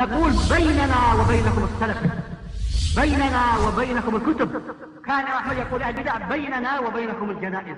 نقول بيننا وبينكم السلف، بيننا وبينكم الكتب. كان أحمد يقول البدع بيننا وبينكم الجنائز.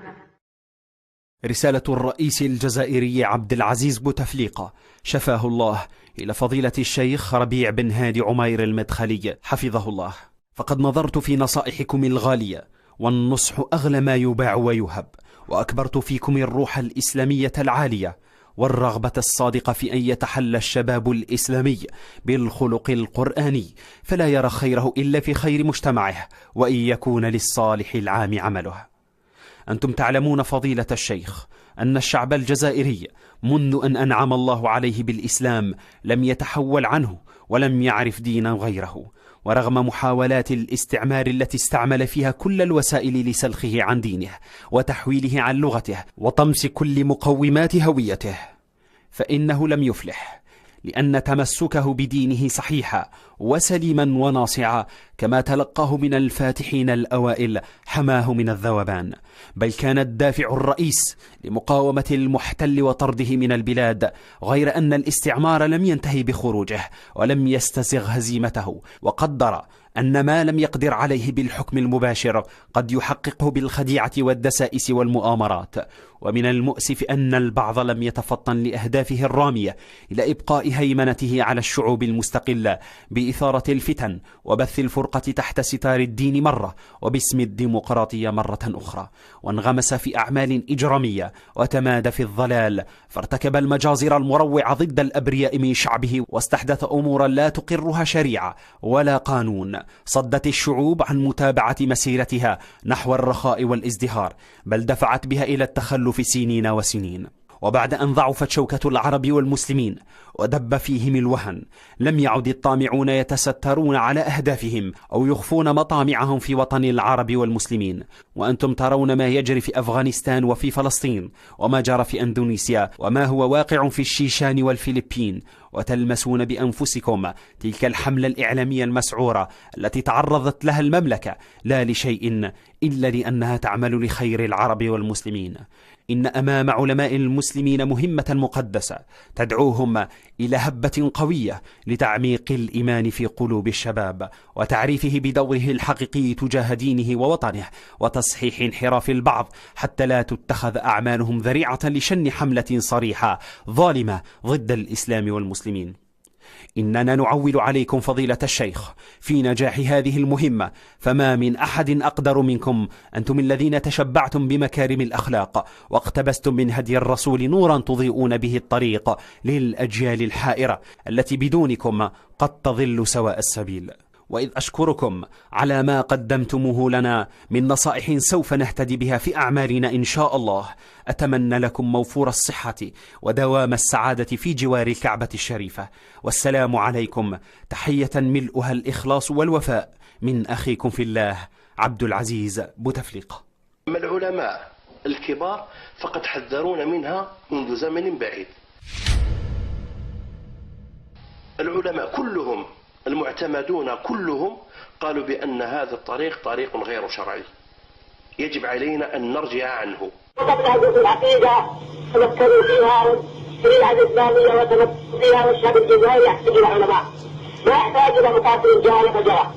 رسالة الرئيس الجزائري عبد العزيز بوتفليقة شفاه الله إلى فضيلة الشيخ ربيع بن هادي عمير المدخلي حفظه الله. فقد نظرت في نصائحكم الغالية، والنصح أغلى ما يباع ويهب، وأكبرت فيكم الروح الإسلامية العالية والرغبة الصادقة في أن يتحلى الشباب الإسلامي بالخلق القرآني، فلا يرى خيره إلا في خير مجتمعه، وإن يكون للصالح العام عمله. أنتم تعلمون فضيلة الشيخ أن الشعب الجزائري منذ أن أنعم الله عليه بالإسلام لم يتحول عنه ولم يعرف دينا غيره، ورغم محاولات الاستعمار التي استعمل فيها كل الوسائل لسلخه عن دينه وتحويله عن لغته وطمس كل مقومات هويته، فإنه لم يفلح، لأن تمسكه بدينه صحيحا وسليما وناصعا كما تلقاه من الفاتحين الأوائل حماه من الذوبان، بل كان الدافع الرئيس لمقاومة المحتل وطرده من البلاد، غير أن الاستعمار لم ينتهي بخروجه ولم يستسغ هزيمته، وقدر أن ما لم يقدر عليه بالحكم المباشر قد يحققه بالخديعة والدسائس والمؤامرات. ومن المؤسف أن البعض لم يتفطن لأهدافه الرامية إلى إبقاء هيمنته على الشعوب المستقلة بإثارة الفتن وبث الفرقة تحت ستار الدين مرة وباسم الديمقراطية مرة أخرى، وانغمس في أعمال إجرامية وتمادى في الضلال، فارتكب المجازر المروعة ضد الأبرياء من شعبه، واستحدث أمورا لا تقرها شريعة ولا قانون، صدت الشعوب عن متابعة مسيرتها نحو الرخاء والازدهار، بل دفعت بها إلى التخلف سنين وسنين. وبعد أن ضعفت شوكة العرب والمسلمين ودب فيهم الوهن، لم يعد الطامعون يتسترون على أهدافهم أو يخفون مطامعهم في وطن العرب والمسلمين. وأنتم ترون ما يجري في أفغانستان وفي فلسطين، وما جرى في أندونيسيا، وما هو واقع في الشيشان والفلبين، وتلمسون بأنفسكم تلك الحملة الإعلامية المسعورة التي تعرضت لها المملكة لا لشيء إلا لأنها تعمل لخير العرب والمسلمين. إن أمام علماء المسلمين مهمة مقدسة تدعوهم إلى هبة قوية لتعميق الإيمان في قلوب الشباب وتعريفه بدوره الحقيقي تجاه دينه ووطنه، وتصحيح انحراف البعض حتى لا تتخذ أعمالهم ذريعة لشن حملة صريحة ظالمة ضد الإسلام والمسلمين. إننا نعول عليكم فضيلة الشيخ في نجاح هذه المهمة، فما من أحد أقدر منكم. أنتم الذين تشبعتم بمكارم الأخلاق واقتبستم من هدي الرسول نورا تضيئون به الطريق للأجيال الحائرة التي بدونكم قد تضل سواء السبيل. وإذ أشكركم على ما قدمتموه لنا من نصائح سوف نهتدي بها في أعمالنا إن شاء الله، أتمنى لكم موفور الصحة ودوام السعادة في جوار الكعبة الشريفة. والسلام عليكم، تحية ملؤها الإخلاص والوفاء من أخيكم في الله عبد العزيز بوتفليقة. أما العلماء الكبار فقد حذرونا منها منذ زمن بعيد. العلماء كلهم المعتمدون كلهم قالوا بأن هذا الطريق طريق غير شرعي، يجب علينا أن نرجع عنه. وقبل هذه العقيدة تمكنوا فيها الشريعة الإسلامية وتمكنوا فيها والشعب الجزائري يحتاج إلى علماء، ما يحتاج إلى مقاتل جهل فجرة.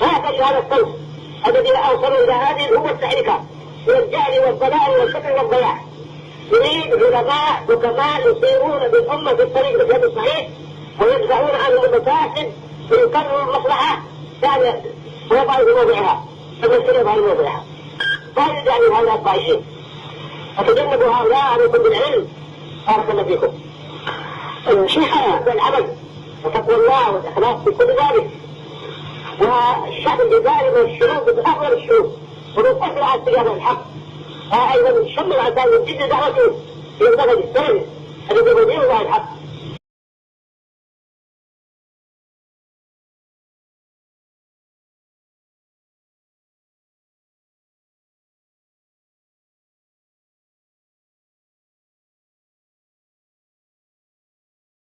ما يحتاج هذا الصوت الذي أوصلوا إلى هذه الأمة التحريكة من الجهل والضلال والشر والضياع. يريد علماء حكماء يسيرون بالأمة في الطريق الإسلامي الصحيح ويدفعون عنهم المفاسد ويقرروا المصلحة ثانية ويضعوا في موضعها فالمسؤولية في موضعها. لا يجعلوا هؤلاء الضعيفين، فتجنبوا هؤلاء عليكم بالعلم بارك الله فيكم. النصيحة بالعمل وتقوى الله والإخلاص في كل ذلك. والشعب الجزائري من الشعوب من أفضل الشعوب ومن أسرع استجابة الحق، أيضا شمل عسى يجد دعوته في البلد الثاني الذي يبين الله الحق.